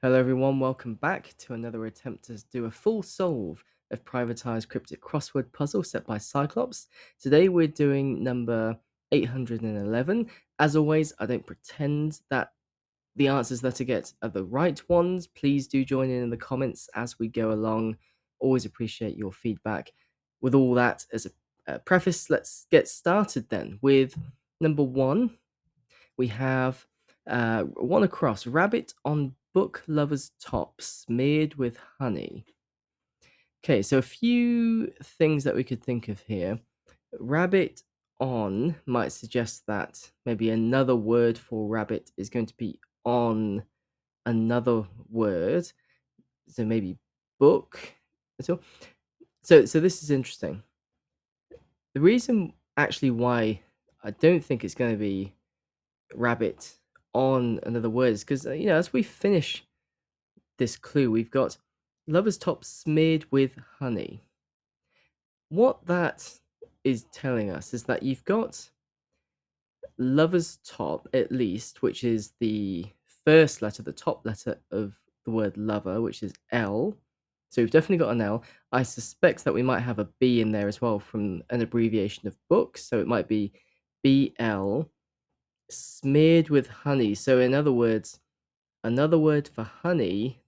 Hello, everyone. Welcome back to another attempt to do a full solve of privatized cryptic crossword puzzle set by Cyclops. Today, we're doing number 811. As always, I don't pretend that the answers that I get are the right ones. Please do join in the comments as we go along. Always appreciate your feedback. With all that as a preface, let's get started then with number one. We have one across. Rabbit on book lover's top smeared with honey. Okay, so a few things that we could think of here. Rabbit on might suggest that maybe another word for rabbit is going to be on another word. So maybe book. So this is interesting. The reason actually why I don't think it's going to be rabbit on another word is because as we finish this clue, we've got lover's top smeared with honey. What that is telling us is that you've got lover's top, at least, which is the first letter, the top letter of the word lover, which is L. So we've definitely got an L. I suspect that we might have a B in there as well from an abbreviation of books. So it might be BL smeared with honey. So in other words, another word for honey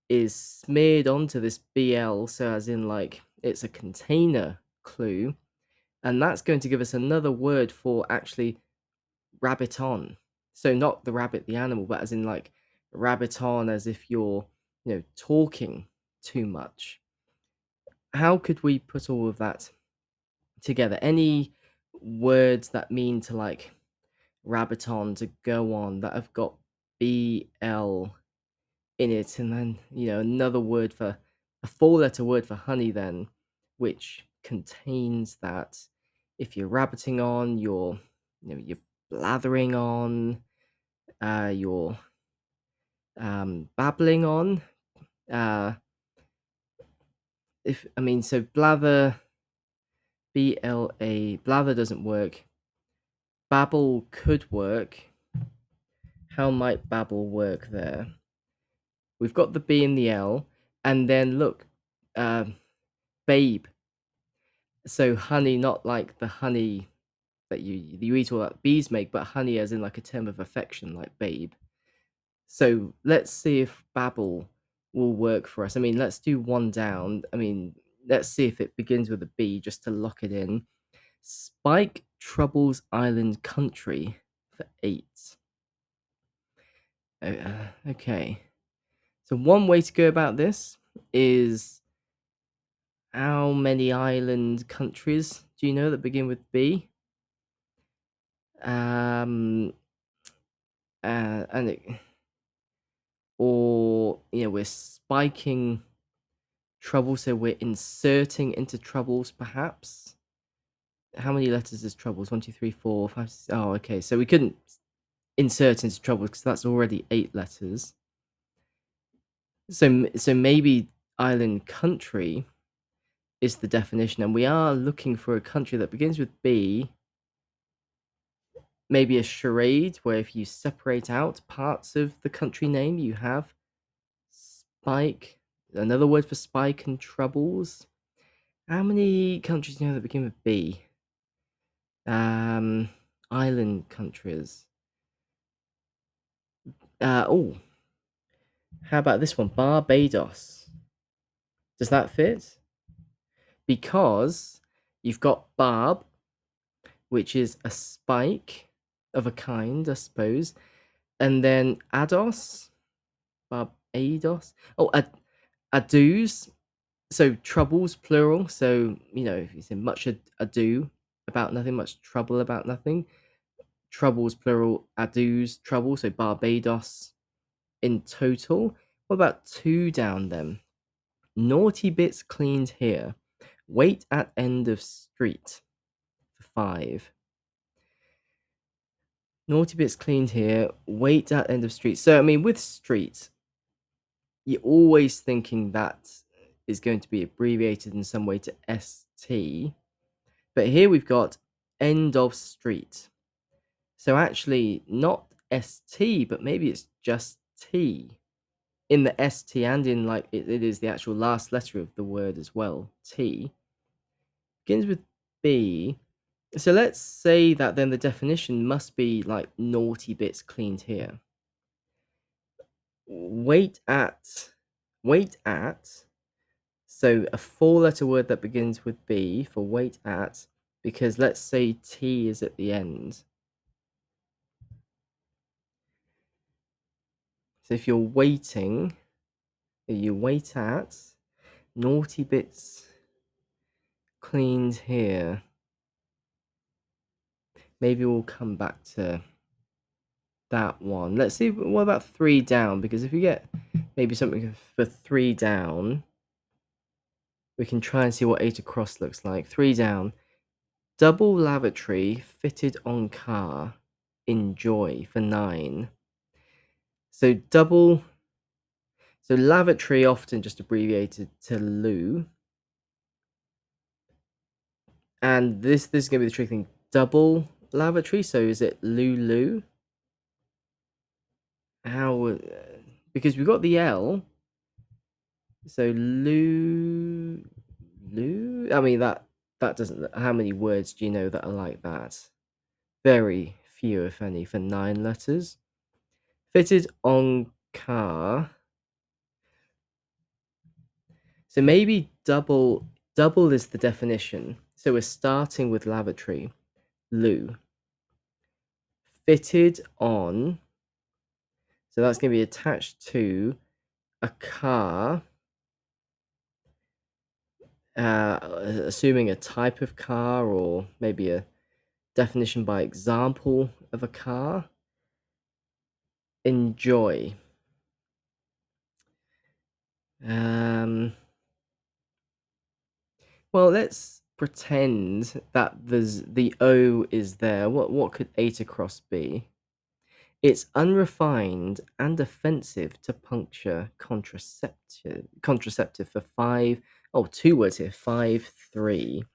is smeared onto this BL, so as in like it's a container clue, and that's going to give us another word for actually rabbit on. So not the rabbit, the animal, but as in like rabbit on, as if you're, talking too much. How could we put all of that together? Any words that mean to like rabbit on, to go on, that have got BL in it, and then another word for a four-letter word for honey, then, which contains that. If you're rabbiting on, you're blathering on, you're babbling on. If I mean, so blather, blather doesn't work. Babble could work. How might babble work there? We've got the B and the L, and then look, babe. So honey, not like the honey that you eat or that bees make, but honey as in like a term of affection, like babe. So let's see if babble will work for us. I mean, let's do one down. I mean, let's see if it begins with a B just to lock it in. Spike troubles island country for 8. Okay. So one way to go about this is, how many island countries do you know that begin with B? Um, and it, or we're spiking trouble, so we're inserting into troubles, perhaps. How many letters is troubles? 1, 2, 3, 4, 5, 6. Oh, okay. So we couldn't insert into troubles because that's already 8 letters. So maybe island country is the definition, and we are looking for a country that begins with B. Maybe a charade where if you separate out parts of the country name, you have spike. Another word for spike and troubles. How many countries do you know that begin with B? Island countries. Oh, how about this one? Barbados. Does that fit? Because you've got barb, which is a spike of a kind, I suppose, and then ados, barbados. Oh, ados. So troubles plural. So if you say much ado about nothing, much trouble about nothing. Troubles plural, ados, trouble. So Barbados in total. What about 2 down then? Naughty bits cleaned here. Wait at end of street for 5. Naughty bits cleaned here. Wait at end of street. So I mean, with street, you're always thinking that is going to be abbreviated in some way to ST. But here we've got end of street. So actually not ST, but maybe it's just T in the ST and in like it is the actual last letter of the word as well. T begins with B. So let's say that then the definition must be like naughty bits cleaned here. Wait at, wait at. So a four-letter word that begins with B for wait at, because let's say T is at the end. So if you're waiting, you wait at, naughty bits cleaned here. Maybe we'll come back to that one. Let's see, what about 3 down? Because if you get maybe something for 3 down, we can try and see what 8 across looks like. 3 down. Double lavatory fitted on car. Enjoy for 9. So double. So lavatory often just abbreviated to loo. And this is going to be the tricky thing. Double lavatory. So is it loo? How? Because we've got the L. So loo. I mean that doesn't. How many words do you know that are like that? Very few, if any, for 9 letters. Fitted on car. So maybe double is the definition. So we're starting with lavatory, loo. Fitted on. So that's going to be attached to a car. Assuming a type of car or maybe a definition by example of a car. Enjoy. Well, let's pretend that the O is there. What could 8 across be? It's unrefined and offensive to puncture contraceptive for 5. Oh, 2 words here. 5, 3.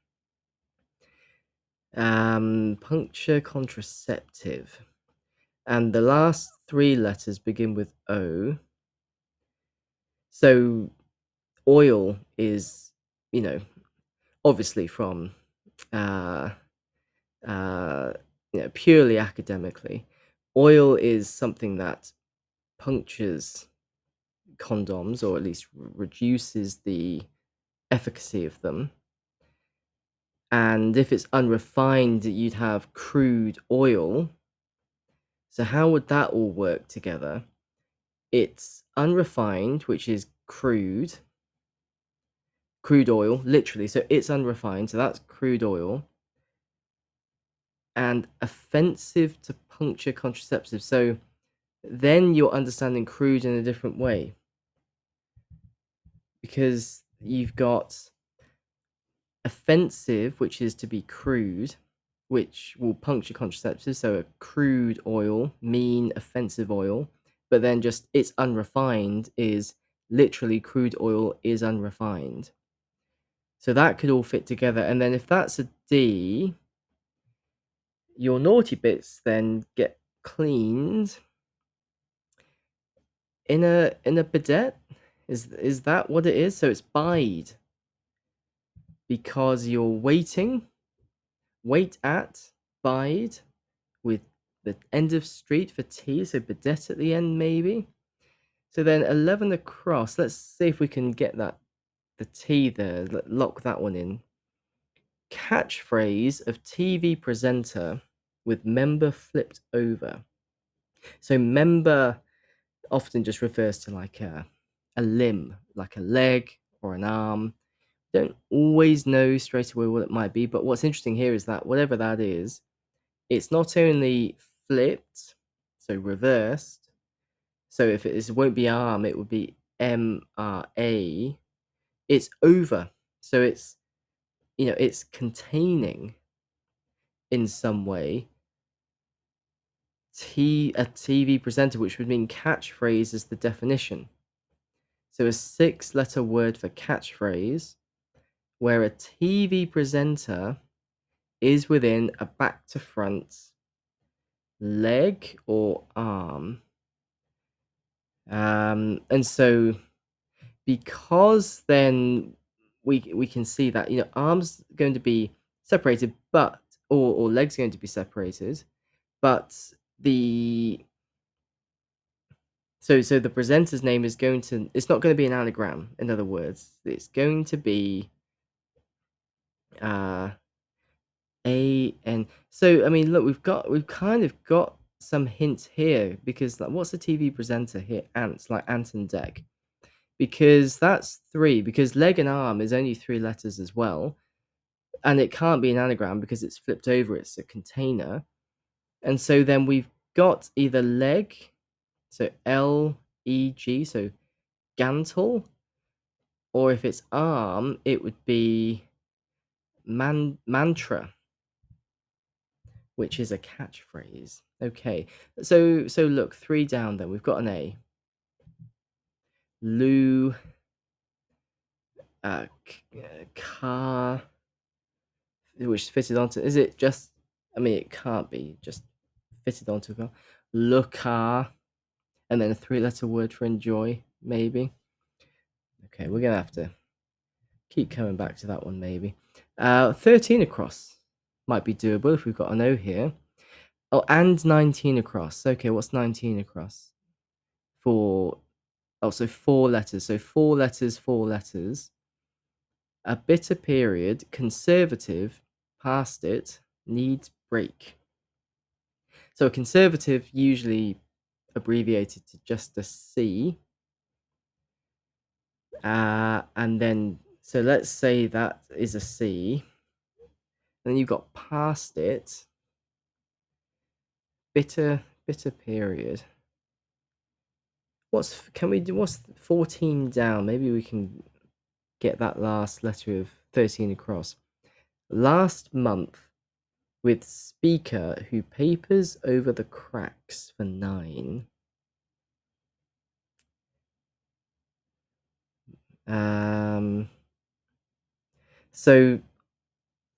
Puncture contraceptive. And the last 3 letters begin with O. So oil is, obviously from uh uh purely academically, oil is something that punctures condoms, or at least reduces the efficacy of them. And if it's unrefined, you'd have crude oil. So how would that all work together? It's unrefined, which is crude oil, literally. So it's unrefined, so that's crude oil. And offensive to puncture contraceptive. So then you're understanding crude in a different way, because you've got offensive, which is to be crude, which will puncture contraceptive. So a crude oil, mean, offensive oil. But then just it's unrefined is literally crude oil is unrefined. So that could all fit together. And then if that's a D, your naughty bits then get cleaned in a bidet. Is that what it is? So it's bide, because you're waiting, wait at, bide, with the end of street for T, so bidet at the end maybe. So then 11 across. Let's see if we can get the T there. Lock that one in. Catchphrase of TV presenter with member flipped over. So member often just refers to like a limb, like a leg or an arm. Don't always know straight away what it might be, but what's interesting here is that whatever that is, it's not only flipped, so reversed. So if it won't be arm, it would be MRA. It's over. So it's it's containing in some way a TV presenter, which would mean catchphrase is the definition. So a 6-letter word for catchphrase, where a TV presenter is within a back to front leg or arm. And so because then we can see that, arms going to be separated, but or legs going to be separated, but the so the presenter's name is going to it's not going to be an anagram. In other words, it's going to be uh so I mean, look, we've kind of got some hints here because like what's the TV presenter here? Ants, like Ant and Deck. Because that's three, because leg and arm is only three letters as well. And it can't be an anagram because it's flipped over, it's a container. And so then we've got either leg, so L-E-G, so gantle, or if it's arm, it would be mantra, which is a catchphrase. Okay, so look, three down then. We've got an A. Lou, car, which fitted onto. Is it just? I mean, it can't be just fitted onto a car. Car, and then a three-letter word for enjoy, maybe. Okay, we're gonna have to keep coming back to that one, maybe. 13 across might be doable if we've got an O here. Oh, and 19 across. Okay, what's 19 across? Four. Oh, so four letters. So four letters, four letters. A bitter period, conservative, past it, needs break. So a conservative usually abbreviated to just a C. And then, so let's say that is a C. Then you've got past it, bitter period. What's 14 down? Maybe we can get that last letter of 13 across. Last month with speaker who papers over the cracks for 9. So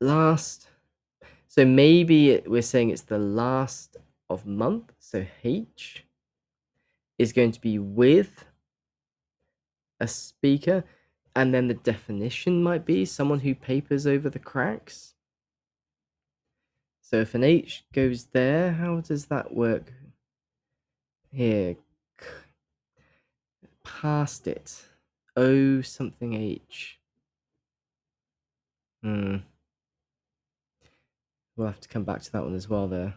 last, so maybe we're saying it's the last of month. So H is going to be with a speaker, and then the definition might be someone who papers over the cracks. So if an H goes there, how does that work here? Past it. O something H. We'll have to come back to that one as well there.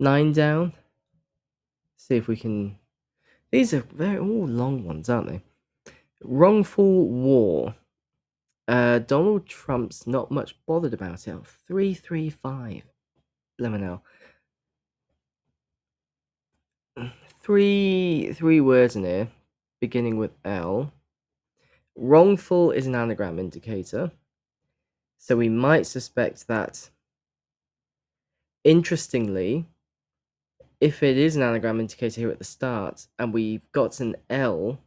9 down. See if we can. They're all long ones, aren't they? Wrongful war. Donald Trump's not much bothered about it. 335. Blimmin' hell. Three words in here, beginning with L. Wrongful is an anagram indicator. So we might suspect that, interestingly, if it is an anagram indicator here at the start, and we've got an L,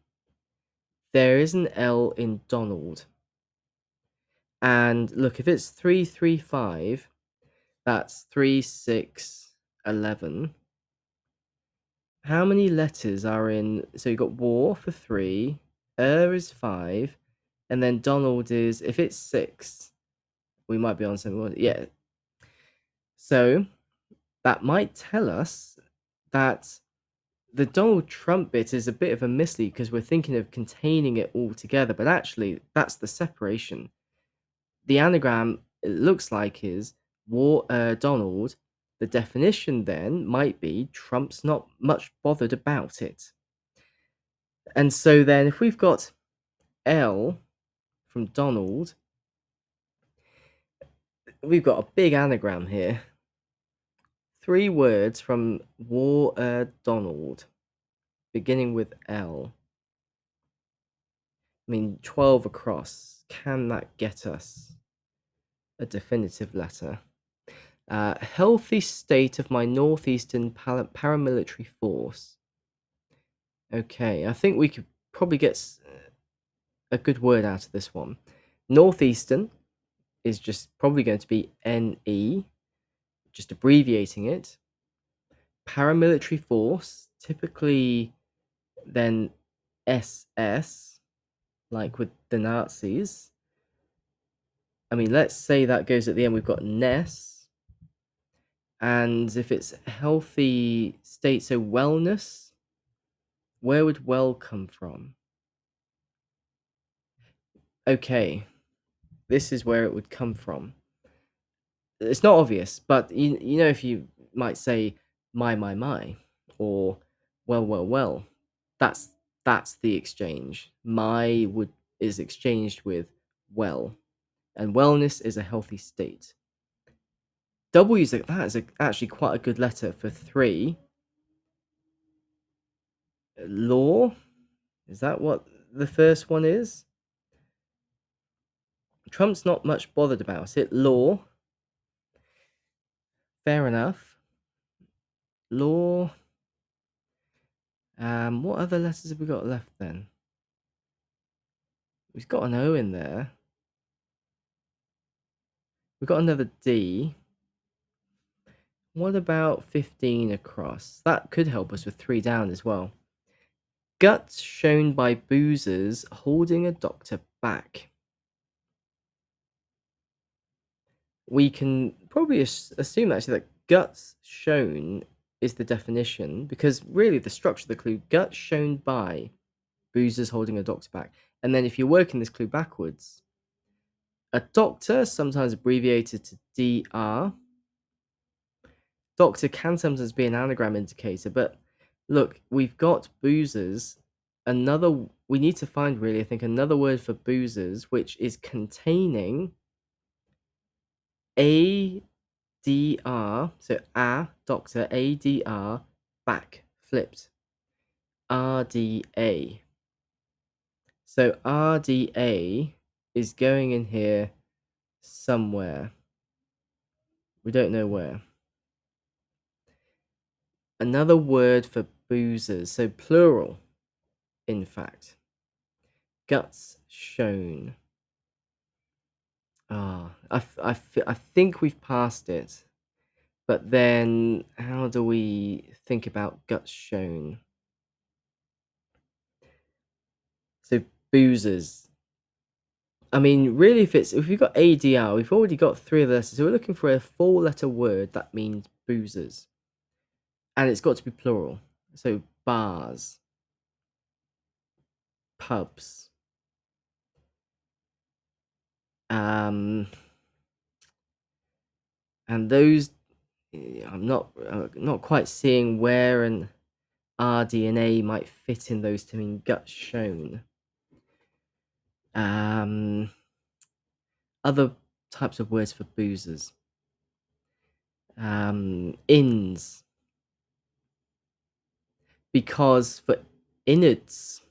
there is an L in Donald. And look, if it's 335, that's 3, 6, 11. How many letters are in? So you've got war for 3, is 5, and then Donald is, if it's 6, we might be on something. Yeah. So that might tell us that the Donald Trump bit is a bit of a mislead because we're thinking of containing it all together, but actually that's the separation. The anagram, it looks like, is war Donald. The definition then might be Trump's not much bothered about it. And so then if we've got L from Donald, we've got a big anagram here. 3 words from war Donald, beginning with L. I mean, 12 across. Can that get us a definitive letter? Healthy state of my northeastern paramilitary force. Okay, I think we could probably get a good word out of this one. Northeastern is just probably going to be NE, just abbreviating it. Paramilitary force, typically then SS, like with the Nazis. I mean, let's say that goes at the end. We've got Ness. And if it's healthy state, so wellness, where would well come from? Okay, this is where it would come from. It's not obvious, but you know, if you might say my, or well, that's that's the exchange. My would is exchanged with well, and wellness is a healthy state. W is actually quite a good letter for 3. Law, is that what the first one is? Trump's not much bothered about it. Law, fair enough. Law. What other letters have we got left then? We've got an O in there. We've got another D. What about 15 across? That could help us with 3 down as well. Guts shown by boozers holding a doctor back. We can probably assume actually that guts shown is the definition, because really the structure of the clue, guts shown by boozers holding a doctor back. And then if you're working this clue backwards, a doctor, sometimes abbreviated to DR. Doctor can sometimes be an anagram indicator, but look, we've got boozers. We need to find really, I think, another word for boozers, which is containing ADR, so doctor, ADR, back, flipped, RDA. So RDA is going in here somewhere. We don't know where. Another word for boozers, so plural, in fact. Guts shown. I think we've passed it. But then, how do we think about guts shown? So boozers. I mean, really, if we've got ADR, we've already got 3 of this. So we're looking for a 4-letter word that means boozers, and it's got to be plural. So bars, pubs. And those, I'm not quite seeing where an RDNA might fit in those to mean guts shown. Other types of words for boozers. Inns. Because for innards,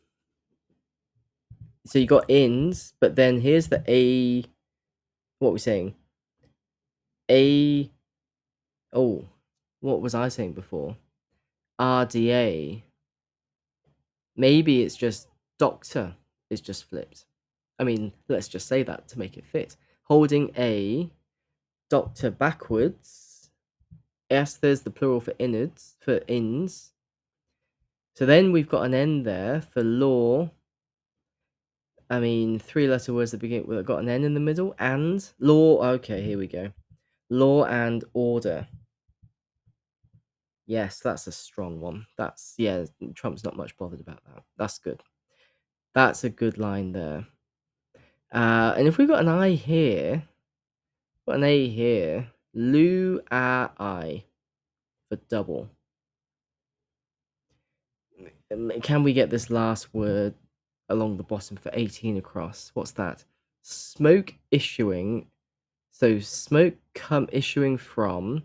so you got inns, but then here's the A. What are we saying? Oh, what was I saying before? RDA. Maybe it's just doctor is just flipped. I mean, let's just say that to make it fit. Holding a doctor backwards. Yes, there's the plural for innards, for inns. So then we've got an N there for law. I mean, 3-letter words that begin with got an N in the middle. And law. Okay, here we go. Law and order. Yes, that's a strong one. Trump's not much bothered about that. That's good. That's a good line there. And if we've got an I here, got an A here, I for double. Can we get this last word along the bottom for 18 across? What's that? Smoke issuing. So smoke issuing from.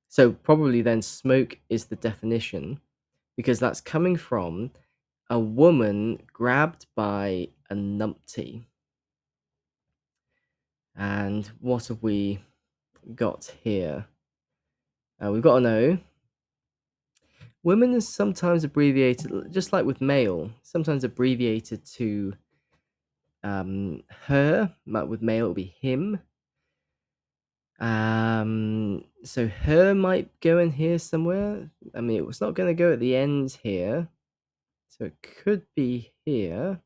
So probably then smoke is the definition, because that's coming from a woman grabbed by a numpty. And what have we got here? We've got an O. Women is sometimes abbreviated, just like with male, sometimes abbreviated to her. But with male, it'll be him. So her might go in here somewhere. I mean, it's not going to go at the end here. So it could be here.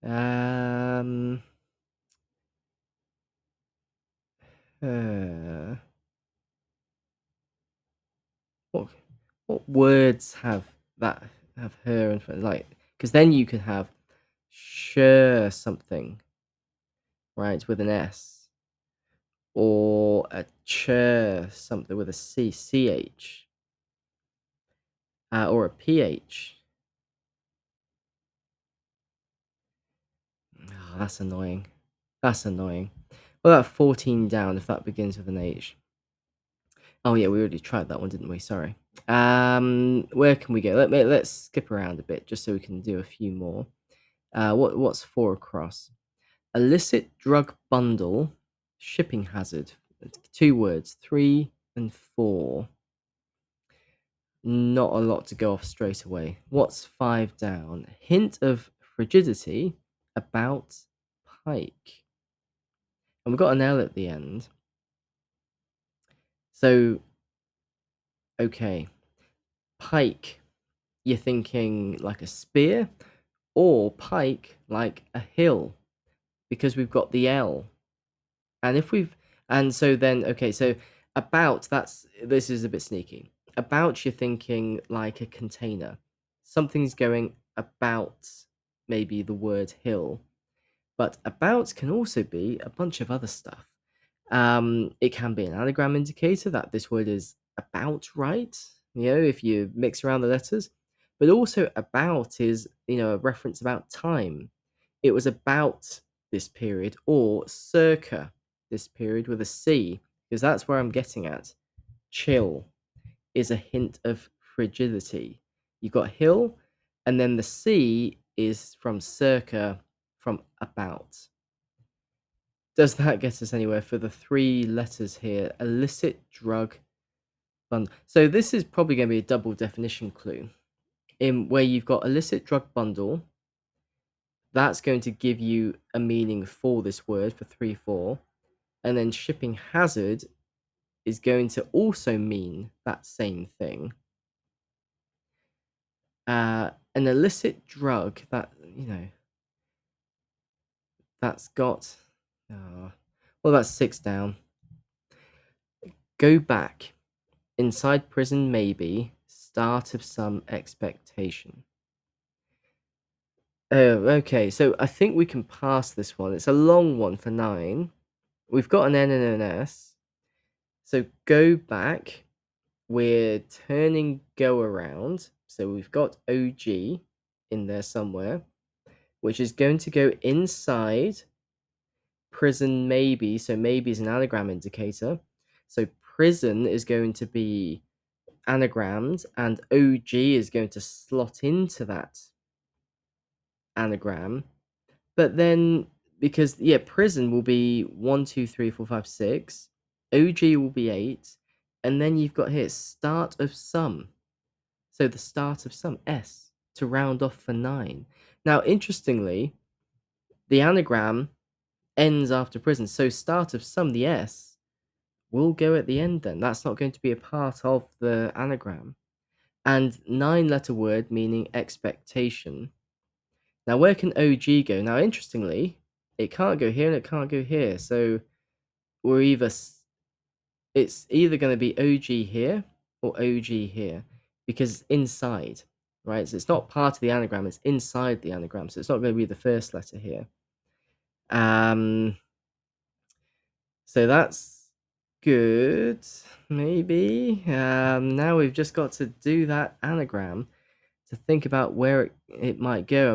Um, uh, what what words that have her in front? Like, because then you could have sure something, right, with an S, or a chur something with a ch, or a ph. Oh, that's annoying. That's annoying. Well, that 14 down if that begins with an H. Oh yeah, we already tried that one, didn't we? Sorry. Where can we go? Let's skip around a bit just so we can do a few more. What's four across? Illicit drug bundle, shipping hazard. It's two words, 3 and 4. Not a lot to go off straight away. What's five down? Hint of frigidity about pike. And we've got an L at the end. So, okay. Pike, you're thinking like a spear, or pike like a hill, because we've got the L. And if we've and so then okay, so about that's this is a bit sneaky. About you're thinking like a container. Something's going about maybe the word hill, but about can also be a bunch of other stuff. It can be an anagram indicator that this word is about right, if you mix around the letters, but also about is, a reference about time. It was about this period, or circa this period with a C, because that's where I'm getting at. Chill is a hint of frigidity. You've got hill, and then the C is from circa, from about. Does that get us anywhere for the three letters here? Illicit drug bundle. So this is probably going to be a double definition clue in where you've got illicit drug bundle. That's going to give you a meaning for this word for 3, 4. And then shipping hazard is going to also mean that same thing. An illicit drug that's got. Well, that's 6 down. Go back. Inside prison, maybe. Start of some expectation. Oh, okay. So I think we can pass this one. It's a long one for 9. We've got an N and an S. So go back. We're turning go around. So we've got OG in there somewhere, which is going to go inside prison, maybe. So maybe is an anagram indicator. So prison is going to be anagrammed, and OG is going to slot into that anagram. But then, because prison will be 1, 2, 3, 4, 5, 6. OG will be 8, and then you've got here start of some. So the start of some S to round off for 9. Now, interestingly, the anagram ends after prison, so start of some, the S, will go at the end. Then that's not going to be a part of the anagram. And 9-letter word meaning expectation. Now, where can OG go? Now, interestingly, it can't go here and it can't go here. So it's either going to be OG here or OG here, because it's inside, right? So it's not part of the anagram, it's inside the anagram. So it's not going to be the first letter here. So that's good, maybe. Now we've just got to do that anagram to think about where it might go.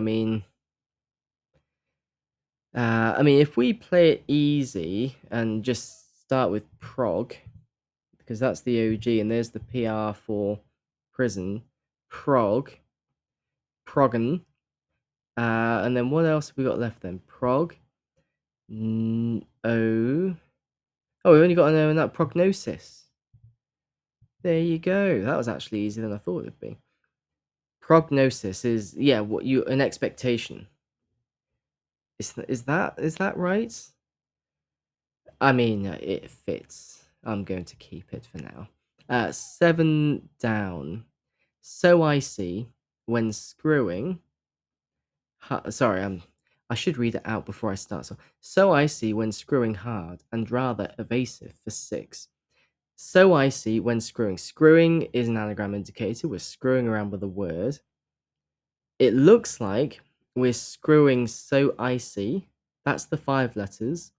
If we play it easy and just start with prog, because that's the OG, and there's the PR for prison, proggen, and then what else have we got left then? Prog, O. Oh, we only got an O in that, prognosis. There you go. That was actually easier than I thought it would be. Prognosis is an expectation. Is that right? It fits. I'm going to keep it for now. 7 down. So I see. when screwing. Sorry, I should read it out before I start. So icy when screwing hard and rather evasive for 6. So icy when screwing. Screwing is an anagram indicator. We're screwing around with a word. It looks like we're screwing so icy. That's the 5 letters.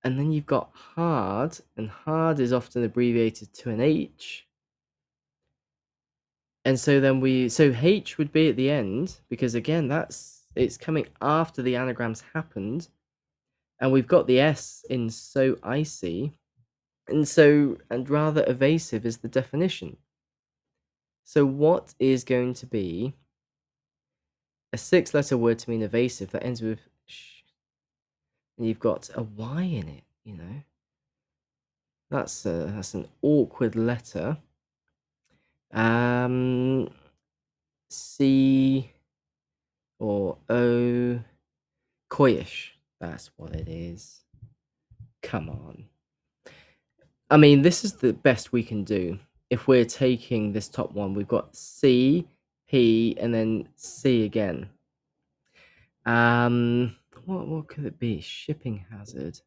And then you've got hard, and hard is often abbreviated to an H. And so then so H would be at the end, because again, it's coming after the anagrams happened. And we've got the S in so icy. And rather evasive is the definition. So what is going to be a 6-letter word to mean evasive that ends with sh, and you've got a Y in it, you know? That's an awkward letter. C or O, coyish. That's what it is. Come on. I mean, this is the best we can do. If we're taking this top one, we've got C, P, and then C again. What could it be? Shipping hazard.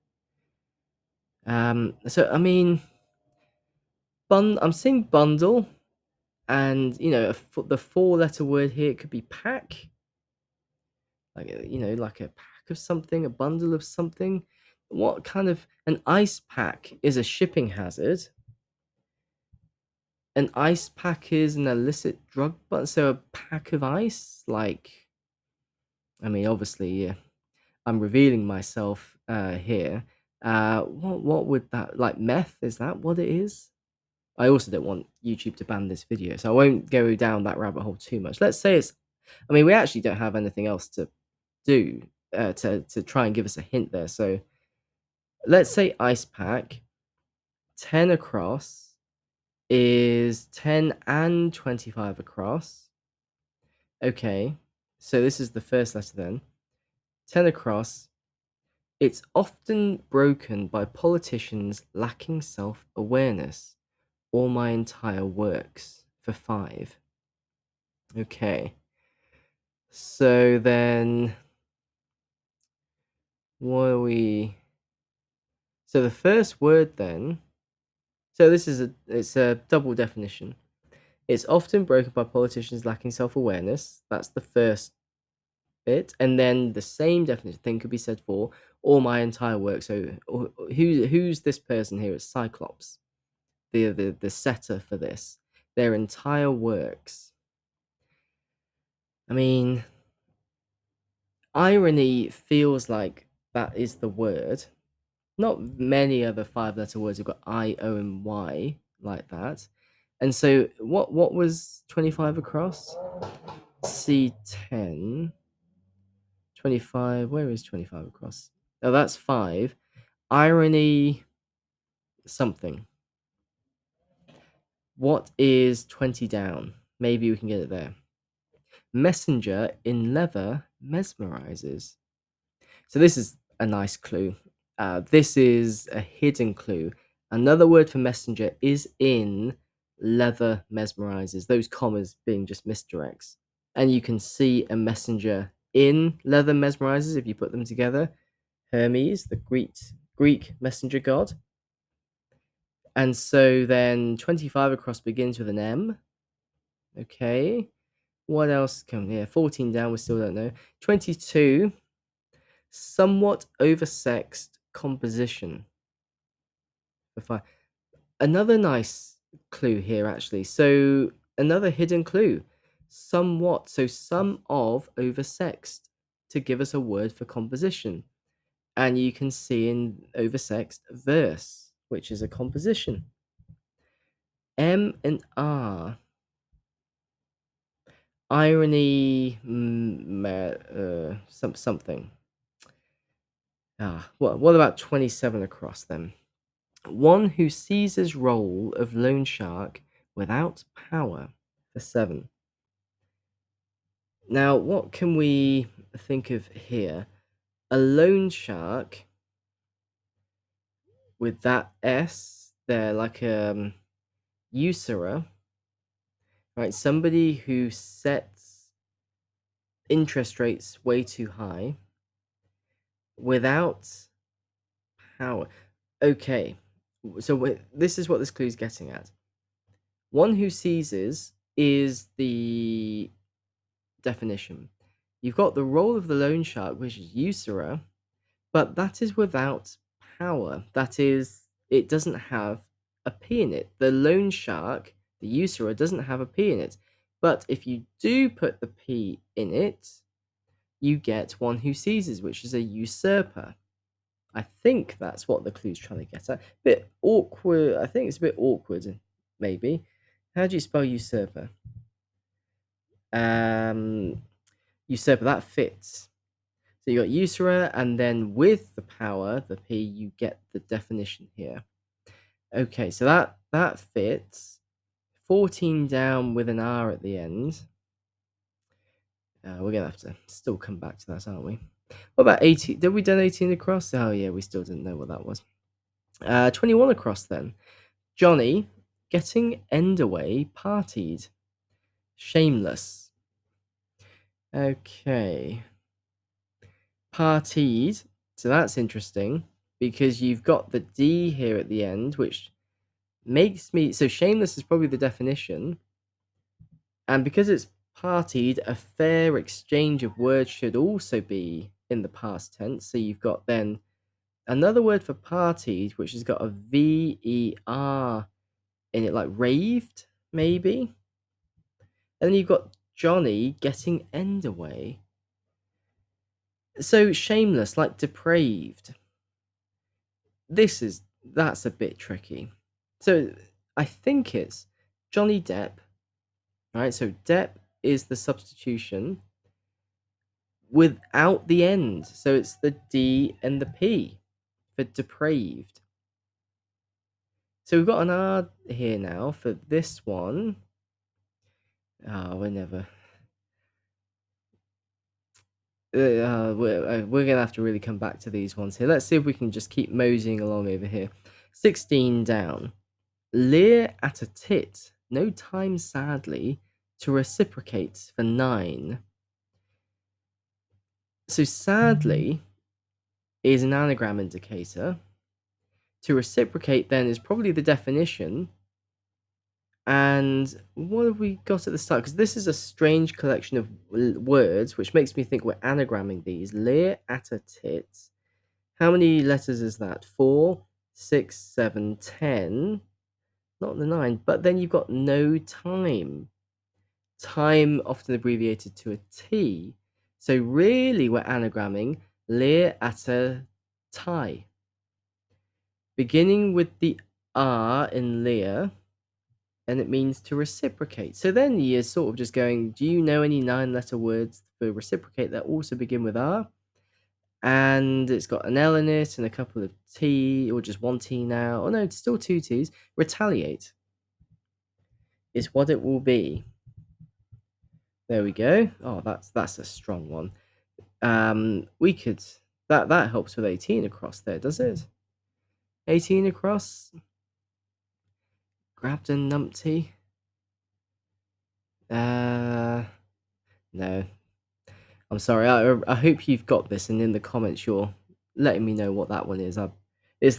So I mean, I'm seeing bundle, and you know, the 4-letter word here, it could be pack, like like a pack of something, a bundle of something. What kind of an ice pack is a shipping hazard? An ice pack is an illicit drug, but so a pack of ice, like, I mean, obviously, yeah, I'm revealing myself here. What would that, like, meth? Is that what it is? I also don't want YouTube to ban this video, so I won't go down that rabbit hole too much. Let's say it's, I mean, we actually don't have anything else to do to try and give us a hint there. So let's say ice pack, 10 across is 10 and 25 across. Okay, so this is the first letter then. 10 across. It's often broken by politicians lacking self-awareness. All my entire works for 5. Okay. So then what are we? So the first word then. So it's a double definition. It's often broken by politicians lacking self-awareness. That's the first bit. And then the same definition thing could be said for all my entire work. So who's this person here? It's Cyclops, the setter for this. Their entire works. I mean, irony feels like that is the word. Not many other 5-letter words have got I, O, and Y like that. And so what was 25 across? C10. 25, where is 25 across? Oh, that's 5. Irony something. What is 20 down? Maybe we can get it there. Messenger in leather mesmerizes. So this is a nice clue. This is a hidden clue. Another word for messenger is in leather mesmerizes, those commas being just misdirects. And you can see a messenger in leather mesmerizes if you put them together. Hermes, the Greek messenger god. And so then 25 across begins with an M. Okay. What else can here? 14 down, we still don't know. 22, somewhat oversexed composition. For 5. Another nice clue here, actually. So another hidden clue. Somewhat. So some of oversexed to give us a word for composition. And you can see in oversexed verse, which is a composition. M and R. Irony, something. What about 27 across then? One who seizes role of loan shark without power for 7. Now, what can we think of here? A loan shark with that S there, like usurer. right? Somebody who sets interest rates way too high without power. Okay, so this is what this clue is getting at. One who seizes is the definition. You've got the role of the loan shark, which is usurer, but that is without power. That is, it doesn't have a P in it. The loan shark, the usurer, doesn't have a P in it. But if you do put the P in it, you get one who seizes, which is a usurper. I think that's what the clue's trying to get at. Bit awkward. I think it's a bit awkward, maybe. How do you spell usurper? Usurper, that fits. So you got usurer, and then with the power, the P, you get the definition here. Okay, so that fits. 14 down with an R at the end. We're gonna have to still come back to that, aren't we? What about 18? Did we done 18 across? Oh yeah, we still didn't know what that was. 21 across then. Johnny getting end away partied. Shameless. Okay. Partied. So that's interesting because you've got the D here at the end, which makes me. So shameless is probably the definition. And because it's partied, a fair exchange of words should also be in the past tense. So you've got then another word for partied, which has got a VER in it, like raved, maybe. And then you've got Johnny getting end away. So shameless, like depraved. That's a bit tricky. So I think it's Johnny Depp, right? So Depp is the substitution without the end. So it's the D and the P for depraved. So we've got an R here now for this one. Oh, we're never. We're gonna have to really come back to these ones here. Let's see if we can just keep moseying along over here. 16 down. Leer at a tit. No time, sadly, to reciprocate for 9. So sadly is an anagram indicator. To reciprocate then is probably the definition. And what have we got at the start? Because this is a strange collection of words, which makes me think we're anagramming these. Leer at a tit. How many letters is that? 4, 6, 7, 10. Not the 9. But then you've got no time. Time often abbreviated to a T. So really we're anagramming leer at a tie. Beginning with the R in leer, and it means to reciprocate. So then you're sort of just going, do you know any 9-letter words for reciprocate that also begin with R? And it's got an L in it and a couple of T, or just one T now. Oh no, it's still 2 T's. Retaliate is what it will be. There we go. Oh, that's a strong one. We could that helps with 18 across there, does it? 18 across. Grabbed a numpty. No. I'm sorry. I hope you've got this, and in the comments you're letting me know what that one is.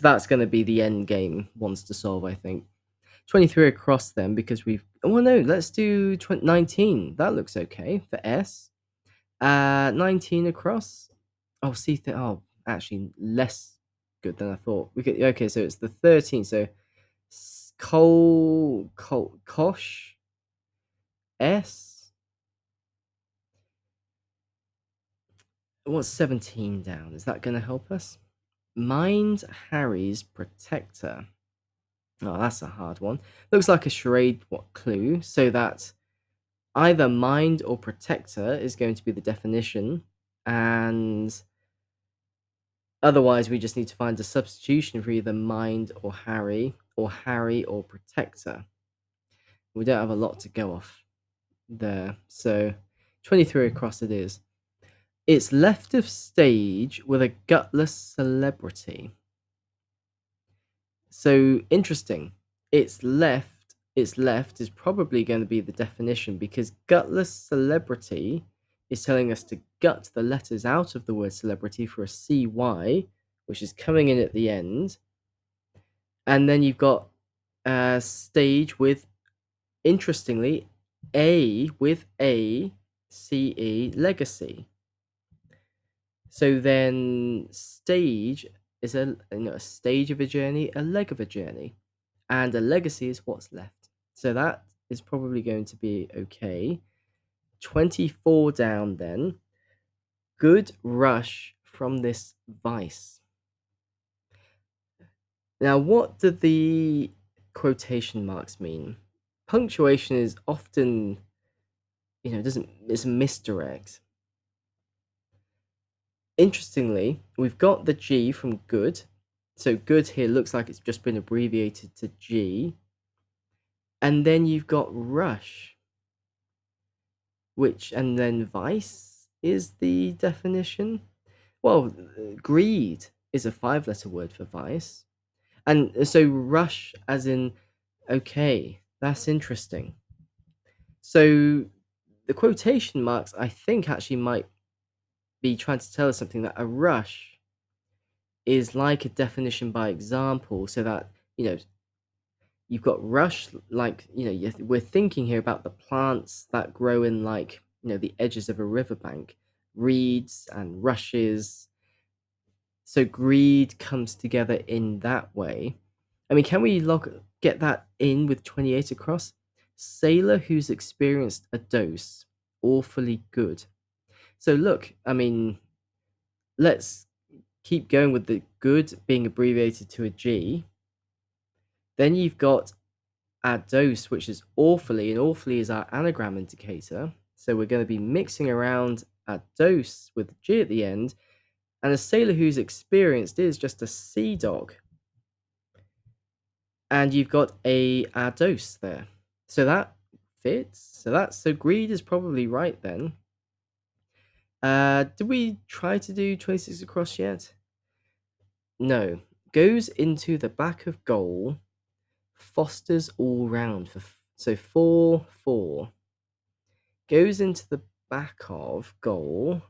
That's going to be the end game ones to solve, I think. 23 across then, because we've. Well, no, let's do 19. That looks okay for S. 19 across. Oh, see, actually less good than I thought. We could. Okay, so it's the 13. So Kosh S. What's 17 down? Is that going to help us? Mind Harry's protector. Oh, that's a hard one. Looks like a charade clue, so that either mind or protector is going to be the definition, and otherwise we just need to find a substitution for either mind or Harry or protector. We don't have a lot to go off there, so 23 across it is. It's left of stage with a gutless celebrity. So interesting. It's left is left is probably going to be the definition, because gutless celebrity is telling us to gut the letters out of the word celebrity for a CY, which is coming in at the end. And then you've got stage with, interestingly, A with A, CE, legacy. So then stage is a stage of a journey, a leg of a journey, and a legacy is what's left. So that is probably going to be okay. 24 down then. Good rush from this vice. Now, what do the quotation marks mean? Punctuation is often, it's a misdirect. Interestingly, we've got the G from good. So good here looks like it's just been abbreviated to G. And then you've got rush, and then vice is the definition. Well, greed is a 5-letter word for vice. And so rush as in, okay, that's interesting. So the quotation marks, I think, actually might be trying to tell us something, that a rush is like a definition by example, so that, you've got rush, like, we're thinking here about the plants that grow in, like, the edges of a riverbank, reeds and rushes. So greed comes together in that way. I mean, can we get that in with 28 across? Sailor who's experienced a dose, awfully good. So look, I mean, let's keep going with the good being abbreviated to a G. Then you've got our dose, which is awfully, and awfully is our anagram indicator. So we're going to be mixing around our dose with G at the end. And a sailor who's experienced is just a sea dog. And you've got a dose there. So that fits. So greed is probably right then. Did we try to do 26 across yet? No. Goes into the back of goal, fosters all round. So 4-4. Goes into the back of goal,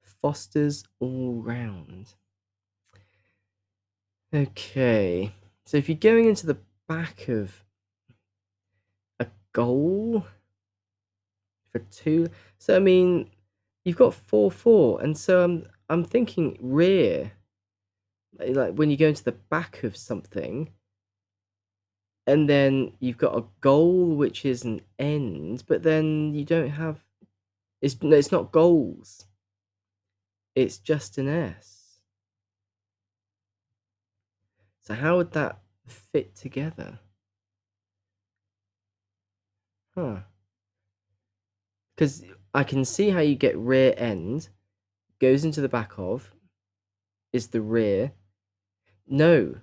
fosters all round. Okay. So if you're going into the back of a goal for 2, so I mean, you've got 4-4, and so I'm thinking rear, like when you go into the back of something, and then you've got a goal which is an end, but then you don't have, it's not goals, it's just an S. So how would that fit together? Huh? Because I can see how you get rear end, goes into the back of, is the rear. No,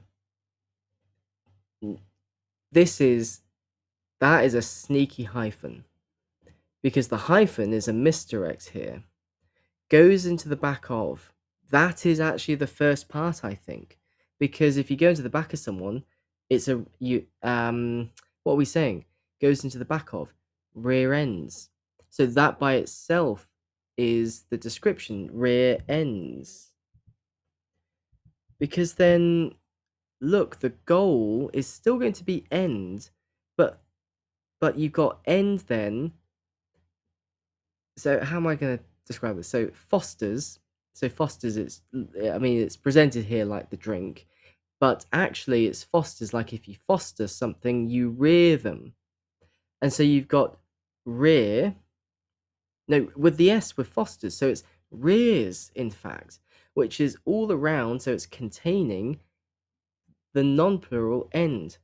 that is a sneaky hyphen, because the hyphen is a misdirect here. Goes into the back of. That is actually the first part, I think, because if you go into the back of someone, it's what are we saying? Goes into the back of, rear ends. So that by itself is the description, rear ends. Because then, look, the goal is still going to be end, but you've got end then. So how am I going to describe this? So fosters. So fosters, it's presented here like the drink, but actually it's fosters, like if you foster something, you rear them. And so you've got rear, no, with the S with fosters, so it's rears, in fact, which is all around, so it's containing the non-plural end.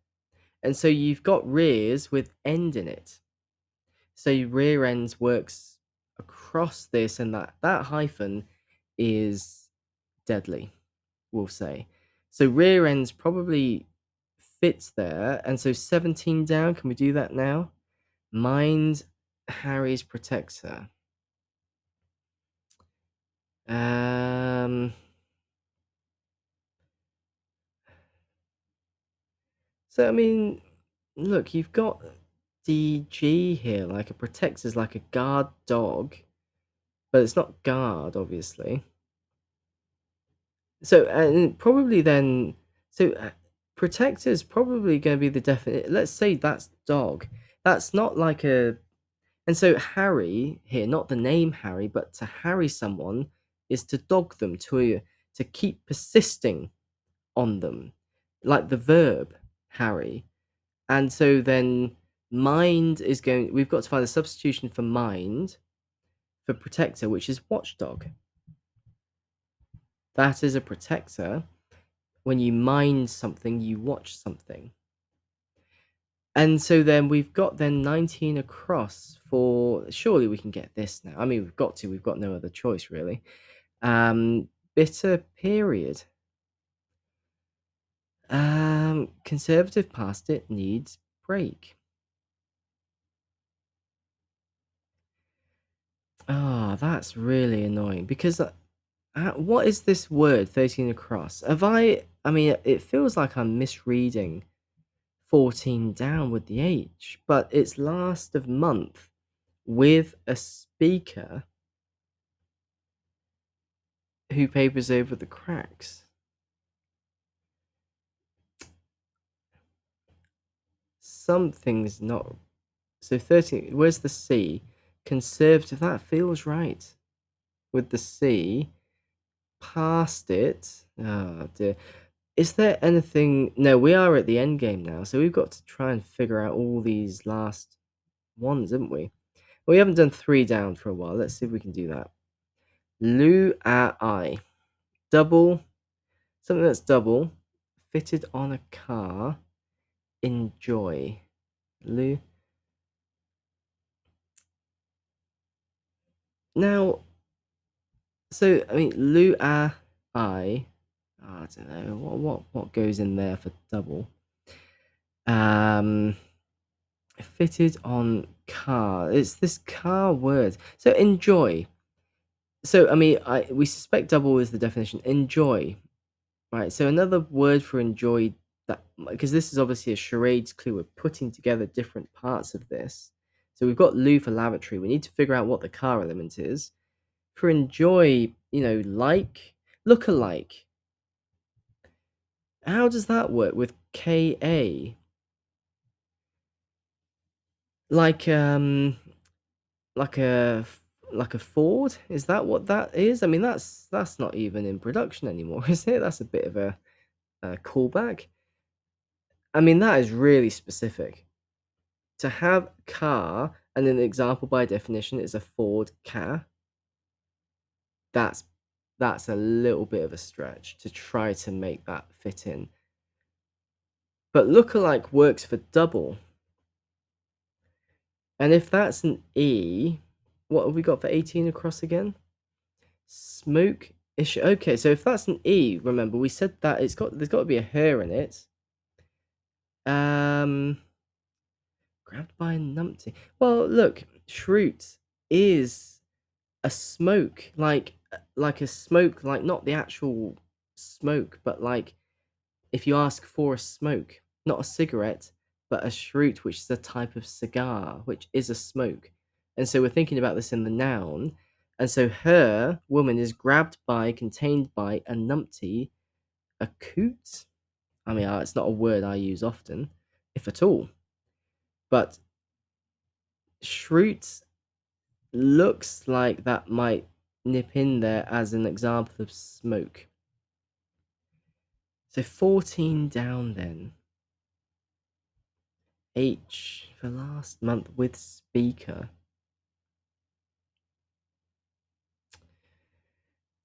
And so you've got rears with end in it. So rear ends works across this, and that hyphen is deadly, we'll say. So rear ends probably fits there. And so 17 down, can we do that now? Mind Harry's protector. So I mean, Look, you've got DG here, like a protector's like a guard dog, but it's not guard, obviously. So, and probably then, so protector's probably going to be the definite. Let's say that's dog. That's not like a. And so Harry here, not the name Harry, but to harry someone is to dog them, to keep persisting on them, like the verb harry. And so then mind is going. We've got to find a substitution for mind for protector, which is watchdog. That is a protector. When you mind something, you watch something. And so then we've got then 19 across for, surely we can get this now. I mean, we've got no other choice really. Bitter period. Conservative past it needs break. Ah, that's really annoying because what is this word 13 across? I mean, it feels like I'm misreading 14 down with the H, but it's last of month with a speaker who papers over the cracks. Something's not. So 13, where's the C? Conservative, that feels right. With the C, past it. Oh dear. Is there anything? No, we are at the end game now, so we've got to try and figure out all these last ones, haven't we? We haven't done 3 down for a while. Let's see if we can do that. Lu a I. Double. Something that's double. Fitted on a car. Enjoy. Lu. Now, so I mean, Lu a I. I don't know what goes in there for double. Um, fitted on car. It's this car word. So enjoy. So I mean, we suspect double is the definition. Enjoy, right? So another word for enjoy, that because this is obviously a charades clue. We're putting together different parts of this. So we've got Lou for lavatory. We need to figure out what the car element is. For enjoy, like, look alike. How does that work with KA? Like like a like a Ford? Is that what that is? I mean, that's not even in production anymore, is it? That's a bit of a callback. I mean, that is really specific. To have car and an example by definition is a Ford car. That's that's a little bit of a stretch to try to make that fit in. But lookalike works for double. And if that's an E, what have we got for 18 across again? Smoke issue. Okay, so if that's an E, remember we said that there's got to be a her in it. Um, grabbed by a numpty. Well, look, shroot is a smoke, like a smoke, like not the actual smoke, but like if you ask for a smoke, not a cigarette, but a shroot, which is a type of cigar, which is a smoke. And so we're thinking about this in the noun. And so her, woman, is grabbed by, contained by a numpty, a coot. I mean, it's not a word I use often, if at all. But shroot looks like that might nip in there as an example of smoke. So 14 down then. H for last month with speaker.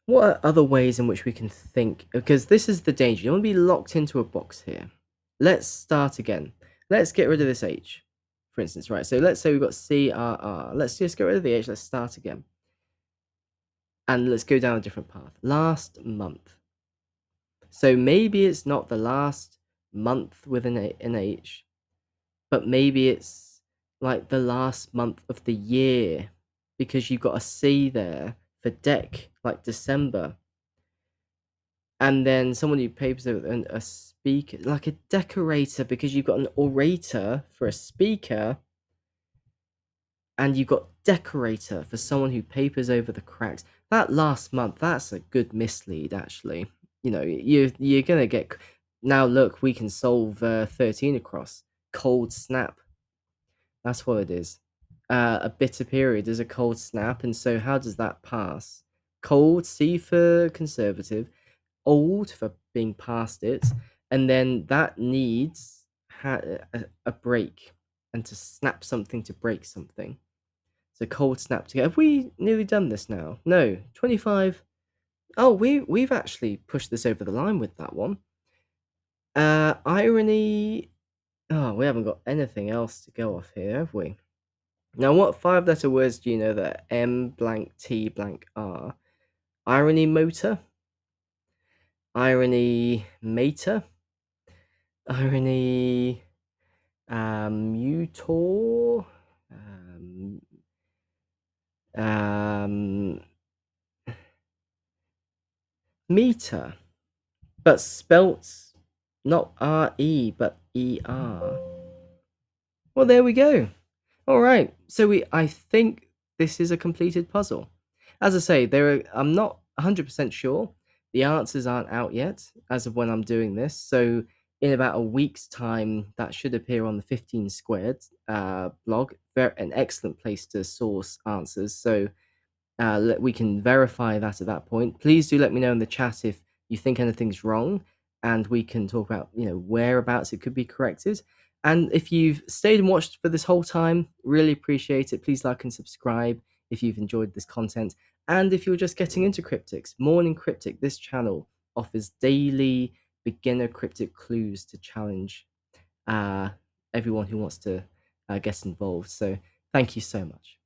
What are other ways in which we can think? Because this is the danger. You don't want to be locked into a box here. Let's start again. Let's get rid of this H, for instance, right? So let's say we've got CRR. Let's just get rid of the H. Let's start again. And let's go down a different path. Last month. So maybe it's not the last month with an H, but maybe it's like the last month of the year because you've got a C there for deck, like December. And then someone who papers over a speaker, like a decorator, because you've got an orator for a speaker, and you've got decorator for someone who papers over the cracks. That last month, that's a good mislead, actually. You're gonna get. Now look, we can solve 13 across. Cold snap. That's what it is. A bitter period is a cold snap, and so how does that pass? Cold, C for conservative, old for being past it, and then that needs a break, and to snap something to break something. So cold snap together. Have we nearly done this now? No, 25. Oh, we've actually pushed this over the line with that one. Irony. Oh, we haven't got anything else to go off here, have we? Now, what five-letter words do you know that M blank T blank R? Irony motor, irony mater, irony mutor, um, um, meter, but spelt not R-E, but E-R. Well, there we go. All right. So I think this is a completed puzzle. As I say, I'm not 100% sure. The answers aren't out yet as of when I'm doing this. So in about a week's time, that should appear on the 15 Squared blog. An excellent place to source answers. So we can verify that at that point. Please do let me know in the chat if you think anything's wrong, and we can talk about whereabouts it could be corrected. And if you've stayed and watched for this whole time, really appreciate it. Please like and subscribe if you've enjoyed this content. And if you're just getting into cryptics, Morning Cryptic, this channel offers daily beginner cryptic clues to challenge uh, everyone who wants to get involved. So thank you so much.